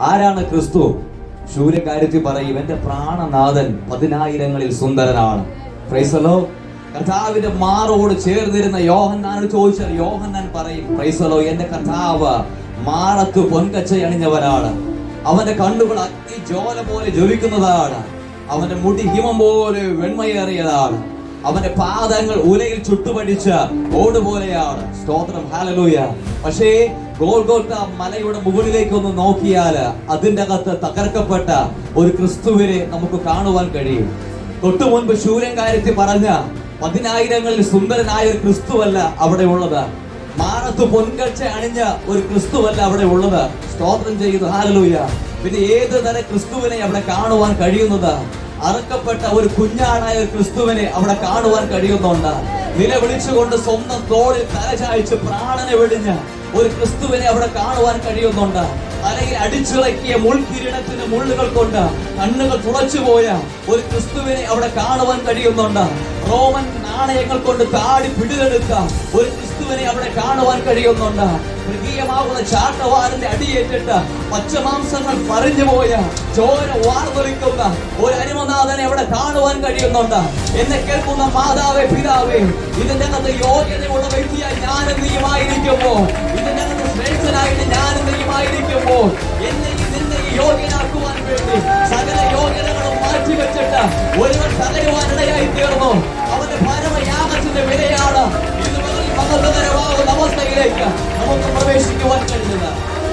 ആരാണ് ക്രിസ്തു? ശൂന്യകാര്യത്തിൽ പറയും, എന്റെ പ്രാണനാഥൻ 10,000-ങ്ങളിൽ സുന്ദരനാണ്. Praise the Lord. കർത്താവിന്റെ മാറോട് ചേർന്നിരുന്ന യോഹന്നാനോട് ചോദിച്ചാൽ യോഹന്നാൻ പറയും, പ്രൈസ് ദി ലോർഡ്, എന്റെ കർത്താവ് മാറത്ത് പൊൻകച്ച അണിഞ്ഞവനാണ്. അവന്റെ കണ്ണുകൾ അഗ്നിജ്വാല പോലെ ജ്വലിക്കുന്നതാണ്. അവന്റെ മുടി ഹിമം പോലെ വെണ്മയേറിയതാണ്. അവന്റെ പാദങ്ങൾ ഉലയിൽ ചുട്ടുപടിച്ച ഓട് പോലെയാണ്. സ്തോത്രം, ഹല്ലേലൂയ. പക്ഷേ ഗോൽഗോത്ത മലയുടെ മുകളിലേക്ക് ഒന്ന് നോക്കിയാൽ അതിന്റെ അകത്ത് തകർക്കപ്പെട്ട ഒരു ക്രിസ്തുവിനെ നമുക്ക് കാണുവാൻ കഴിയും. തൊട്ടു മുൻപ് ശൂന്യകാര്യത്തിൽ പറഞ്ഞ 10,000-ങ്ങളിൽ സുന്ദരനായ ഒരു ക്രിസ്തുവല്ല അവിടെ ഉള്ളത്. മാറത്ത് പൊൻകച്ച അണിഞ്ഞ ഒരു ക്രിസ്തുവല്ല അവിടെ ഉള്ളത്. സ്തോത്രം ചെയ്യുന്നു, ഹല്ലേലൂയ. പിന്നെ ഏത് തരം ക്രിസ്തുവിനെ അവിടെ കാണുവാൻ കഴിയുന്നത്? അറക്കപ്പെട്ട ഒരു കുഞ്ഞാടായ ഒരു ക്രിസ്തുവിനെ അവിടെ കാണുവാൻ കഴിയുന്നുണ്ട്. നിലവിളിച്ചുകൊണ്ട് സ്വന്തം തോളിൽ തലചായ്ച്ച് പ്രാണനെ വെടിഞ്ഞ ഒരു ക്രിസ്തുവിനെ അവിടെ കാണുവാൻ കഴിയുന്നുണ്ട്. തലയിൽ അടിച്ചിറക്കിയ മുൾക്കിരീടത്തിന്റെ മുള്ളുകൾ കൊണ്ട് കണ്ണുകൾ തുളച്ചുപോയ ഒരു ക്രിസ്തുവിനെ അവിടെ കാണുവാൻ കഴിയുന്നുണ്ട്. റോമൻ നാണയങ്ങൾ കൊണ്ട് താടി പിടിതെടുത്ത ഒരു ക്രിസ്തുവിനെ അവിടെ കാണുവാൻ കഴിയുന്നുണ്ട്. മൃഗീയമാകുന്ന ചാട്ടവാറിന്റെ അടിയേറ്റിട്ട് പച്ചമാംസങ്ങൾ പറഞ്ഞുപോയ ചോര വാർന്നൊലിക്കുന്ന ഒരു അരുമനാഥനെ അവിടെ കാണുവാൻ കഴിയുന്നുണ്ട്. എന്നെ കേൾക്കുന്ന മാതാവേ, പിതാവേ, ഇതിന്റെ അകത്ത് യോഗ്യതയുള്ള വ്യക്തിയായി ഞാനും നീയുമായിരിക്കുമ്പോ, ഇതിന്റെ അകത്ത് ശ്രേഷ്ഠനായിട്ട് ഞാനും നീയുമായിരിക്കുമ്പോ, എന്നെ നിന്നെ യോഗ്യനാക്കുവാൻ വേണ്ടി സകല യോഗ്യതകളും മാറ്റിവെച്ചിട്ട് ഒരുവൻ തകരുവാനിടയായി തീർന്നു. അവന്റെ പരമയാഗത്തിന്റെ വിലയാണ് ഇതുവരെ മഹത്വകരമാകുന്ന അവസ്ഥയിലേക്ക് നമുക്ക് പ്രവേശിക്കുവാൻ കഴിയുന്നത്.